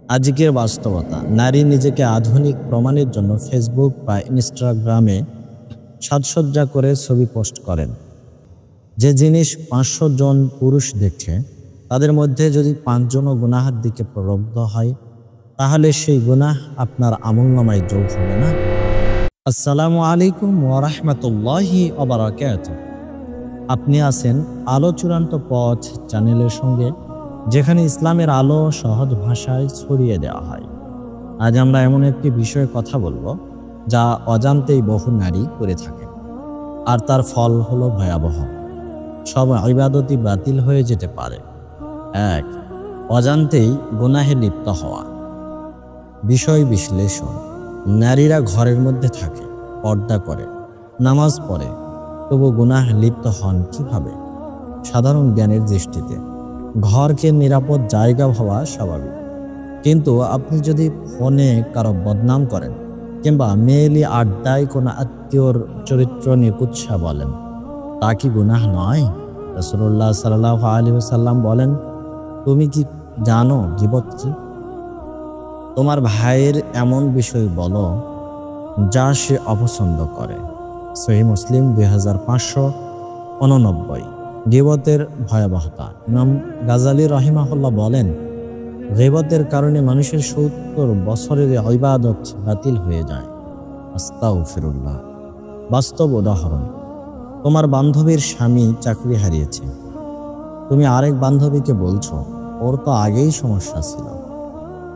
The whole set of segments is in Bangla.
আজকের বাস্তবতা, নারী নিজেকে আধুনিক প্রমাণের জন্য ফেসবুক বা ইনস্টাগ্রামে সাজসজ্জা করে ছবি পোস্ট করেন। যে জিনিস 500 জন পুরুষ দেখছে, তাদের মধ্যে যদি 5 জনও গুনাহের দিকে প্রলুব্ধ হয়, তাহলে সেই গুনাহ আপনার আমলনামায় যোগ হবে না। আসসালামু আলাইকুম ওয়া রাহমাতুল্লাহি ওয়া বারাকাতুহু। আপনি আছেন আলো চূড়ান্ত পথ চ্যানেলের সঙ্গে, যেখানে ইসলামের আলো সহজ ভাষায় ছড়িয়ে দেওয়া হয়। আজ আমরা এমন একটি বিষয়ে কথা বলবো যা অজান্তেই বহু নারী করে থাকে, আর তার ফল হলো ভয়াবহ। সব ইবাদতই বাতিল হয়ে যেতে পারে। 1. অজান্তেই গুনাহে লিপ্ত হওয়া। বিষয় বিশ্লেষণ: নারীরা ঘরের মধ্যে থাকে, পর্দা করে, নামাজ পড়ে, তবু গুনাহে লিপ্ত হন কিভাবে? সাধারণ জ্ঞানের দৃষ্টিতে ঘরকে নিরাপদ জায়গা ভাবা স্বাভাবিক, কিন্তু আপনি যদি ফোনে কারো বদনাম করেন কিংবা মেয়েলি আড্ডায় কোনো আত্মীয়র চরিত্র নিকুৎসা বলেন, তা কি গুনাহ নয়? রাসূলুল্লাহ সাল্লাল্লাহু আলাইহি ওয়াসাল্লাম বলেন, তুমি কি জানো গীবত কি? তোমার ভাইয়ের এমন বিষয় বলো যা সে অপছন্দ করে। সহিহ মুসলিম 2589। গীবতের ভয়াবহতা: ইমাম গাজালি রাহিমাহুল্লাহ বলেন, গীবতের কারণে মানুষের 70 বছরের ইবাদত বাতিল হয়ে যায়। আস্তাগফিরুল্লাহ। বাস্তব উদাহরণ: তোমার বান্ধবীর স্বামী চাকরি হারিয়েছে, তুমি আরেক বান্ধবীকে বলছো ওর তো আগেই সমস্যা ছিল।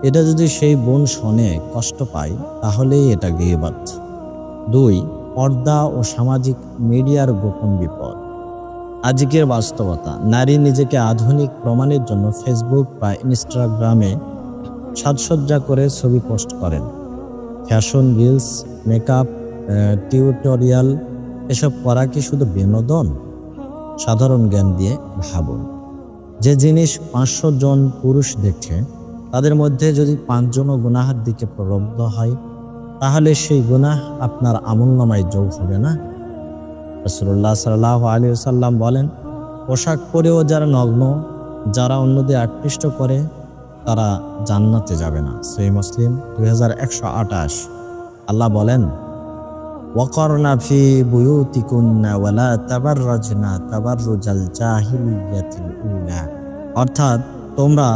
এটা যদি সেই বোন শোনে, কষ্ট পায়, তাহলেই এটা গীবত। 2. পর্দা ও সামাজিক মিডিয়ার গোপন বিপদ। আজকের বাস্তবতা, নারী নিজেকে আধুনিক প্রমাণের জন্য ফেসবুক বা ইনস্টাগ্রামে সাজসজ্জা করে ছবি পোস্ট করেন। ফ্যাশন রিলস, মেকআপ, টিউটোরিয়াল, এসব করা কি শুধু বিনোদন? সাধারণ জ্ঞান দিয়ে ভাবুন। যে জিনিস 500 জন পুরুষ দেখছে, তাদের মধ্যে যদি 5 জনও গুনাহের দিকে প্রলুব্ধ হয়, তাহলে সেই গুনাহ আপনার আমলনামায় যোগ হবে না। রাসূলুল্লাহ সাল্লাল্লাহু আলাইহি ওয়াসাল্লাম বলেন, পোশাক পরেও যারা নগ্ন, যারা অন্যদের আকৃষ্ট করে, তারা জান্নাতে যাবে না। সহিহ মুসলিম 2128। আল্লাহ বলেন, ওয়াকারনা ফি বুয়ুতিকুন্না ওয়ালা তাবাররাজনা তাবাররুজাল জাহিলিয়াতিল উলা। অর্থাৎ তোমরা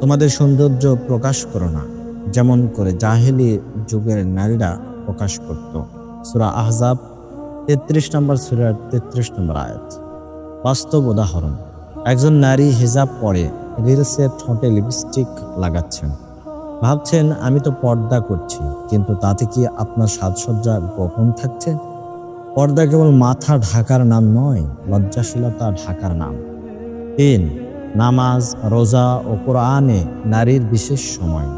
তোমাদের সৌন্দর্য প্রকাশ করো না, যেমন করে জাহেলি যুগের নারীরা প্রকাশ করত। সূরা আহজাব 33 নম্বর সূরার 33 নম্বর আয়াত। বাস্তব উদাহরণ: একজন নারী হিজাব পরে রিলসে ঠোঁটে লিপস্টিক লাগাচ্ছেন, ভাবছেন আমি তো পর্দা করছি, কিন্তু তাতে কি আপনার সাজসজ্জা গোপন থাকছে? পর্দা কেবল মাথা ঢাকার নাম নয়, লজ্জাশীলতা ঢাকার নাম। 3. নামাজ, রোজা ও কোরআনে নারীর বিশেষ সময়।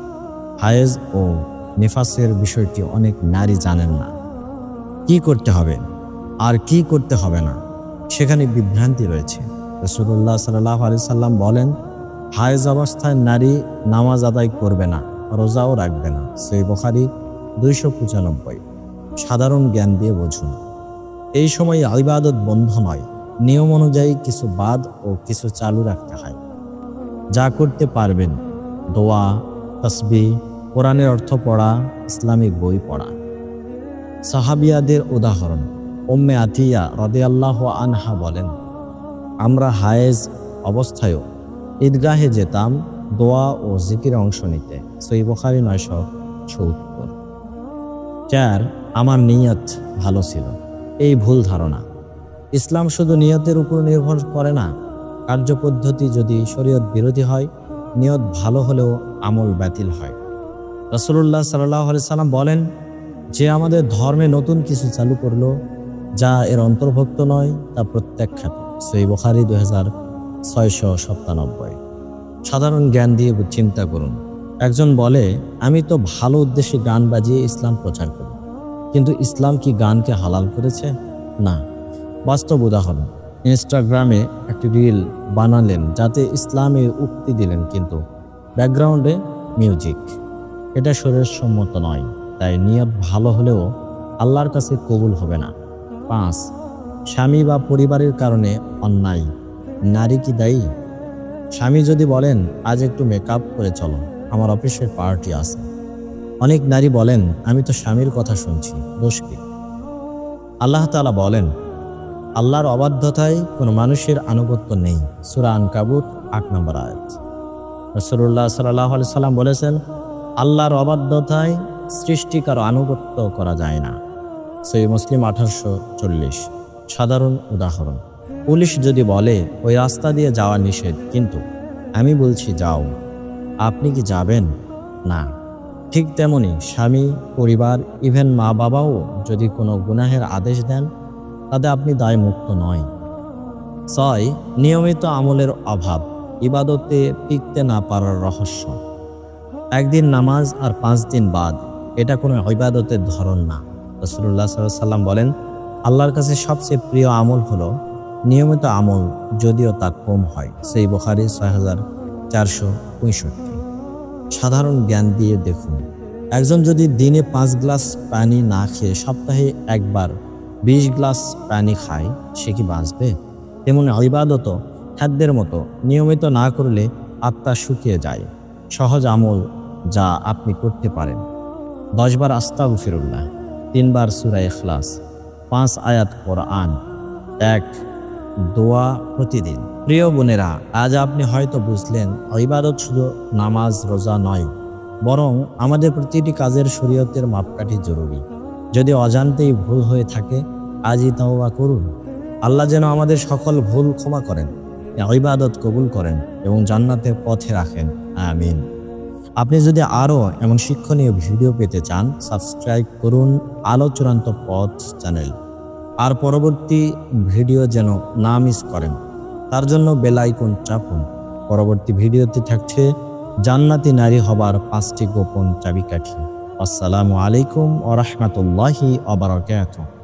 হায়েজ ও নিফাসের বিষয়টি অনেক নারী জানেন না। কি করতে হবে আর কি করতে হবে না, সেখানে বিভ্রান্তি রয়েছে। রাসূলুল্লাহ সাল্লাল্লাহু আলাইহি সাল্লাম বলেন, হায়েজ অবস্থায় নারী নামাজ আদায় করবে না, রোজাও রাখবে না। সহিহ বুখারী 295। সাধারণ জ্ঞান দিয়ে বুঝুন। এই সময় ইবাদত বন্ধ নয়, নিয়ম অনুযায়ী কিছু বাদ ও কিছু চালু রাখতে হয়। যা করতে পারবেন: দোয়া, তাসবিহ, কোরআনের অর্থ পড়া, ইসলামিক বই পড়া। সাহাবিয়াদের উদাহরণ: উম্মে আতিয়া রাদিয়াল্লাহু আনহা বলেন, আমরা হায়েজ অবস্থায়ও ঈদগাহে যেতাম দোয়া ও জিকিরে অংশ নিতে। সহিহ বুখারী 974। 4. আমার নিয়ত ভালো ছিল। এই ভুল ধারণা। ইসলাম শুধু নিয়তের উপর নির্ভর করে না। কার্যপদ্ধতি যদি শরীয়ত বিরোধী হয়, নিয়ত ভালো হলেও আমল বাতিল হয়। রাসূলুল্লাহ সাল্লাল্লাহু আলাইহি সাল্লাম বলেন, যে আমাদের ধর্মে নতুন কিছু চালু করলো যা এর অন্তর্ভুক্ত নয়, তা প্রত্যাখ্যাত। সহিহ বুখারী 2697। সাধারণ জ্ঞান দিয়ে চিন্তা করুন। একজন বলে, আমি তো ভালো উদ্দেশ্যে গান বাজিয়ে ইসলাম প্রচার করি, কিন্তু ইসলাম কি গানকে হালাল করেছে? না। বাস্তব উদাহরণ: ইনস্টাগ্রামে একটি রিল বানালেন, যাতে ইসলামে উক্তি দিলেন, কিন্তু ব্যাকগ্রাউন্ডে মিউজিক। এটা শরীয়তসম্মত নয়, তাই নিয়ত ভালো হলেও আল্লাহর কাছে কবুল হবে না। 5. স্বামী বা পরিবারের কারণে অন্যায়। নারী কি দায়ী? স্বামী যদি বলেন, আজ একটু মেকআপ করে চলো, আমার অফিসের পার্টি আছে। অনেক নারী বলেন, আমি তো স্বামীর কথা শুনছি, দোষ কি? আল্লাহ তাআলা বলেন, আল্লাহর অবাধ্যতায় কোনো মানুষের আনুগত্য নেই। সূরা আনকাবুত ৮ নম্বর আয়াত। রাসূলুল্লাহ সাল্লাল্লাহু আলাইহি সাল্লাম বলেছেন, আল্লাহর অবাধ্যতায় সৃষ্টিকার আনুগত্য করা যায় না। সহিহ মুসলিম 1840। সাধারণ উদাহরণ, পুলিশ যদি বলে ওই রাস্তা দিয়ে যাওয়া নিষেধ, কিন্তু আমি বলছি যাও, আপনি কি যাবেন? না। ঠিক তেমনি স্বামী, পরিবার, ইভেন মা বাবাও যদি কোনো গুনাহের আদেশ দেন, তাতে আপনি দায়মুক্ত নয়। ৬. নিয়মিত আমলের অভাব, ইবাদতে টিকতে না পারার রহস্য। একদিন নামাজ আর ৫ দিন বাদ, এটা কোনো ইবাদতের ধরন না। রাসূলুল্লাহ সাল্লাল্লাহু আলাইহি সাল্লাম বলেন, আল্লাহর কাছে সবচেয়ে প্রিয় আমল হলো নিয়মিত আমল, যদিও তা কম হয়। সহিহ বুখারী ৬৪৬৫। সাধারণ জ্ঞান দিয়ে দেখুন, একজন যদি দিনে ৫ গ্লাস পানি না খেয়ে সপ্তাহে একবার ২০ গ্লাস পানি খায়, সে কি বাঁচবে? তেমনি ইবাদত খাদ্যের মতো নিয়মিত না করলে আত্মা শুকিয়ে যায়। সহজ আমল যা আপনি করতে পারেন: ১০ বার আস্তাগফিরুল্লাহ, ৩ বার সূরা ইখলাস, ৫ আয়াত কোরআন, ১ দোয়া প্রতিদিন। প্রিয় বোনেরা, আজ আপনি হয়তো বুঝলেন ইবাদত শুধু নামাজ রোজা নয়, বরং আমাদের প্রতিটি কাজের শরীয়তের মাপকাঠি জরুরি। যদি অজান্তেই ভুল হয়ে থাকে, আজই তাওবা করুন। আল্লাহ যেন আমাদের সকল ভুল ক্ষমা করেন, ইবাদত কবুল করেন এবং জান্নাতের পথে রাখেন। আমিন। আপনি যদি আরও এমন শিক্ষণীয় ভিডিও পেতে চান, সাবস্ক্রাইব করুন আলো চূড়ান্ত পথ চ্যানেল। আর পরবর্তী ভিডিও যেন না মিস করেন, তার জন্য বেল আইকন চাপুন। পরবর্তী ভিডিওতে থাকছে জান্নাতি নারী হবার 5টি গোপন চাবিকাঠি। আসসালামু আলাইকুম ওয়া রাহমাতুল্লাহি ওয়া বারাকাতুহু।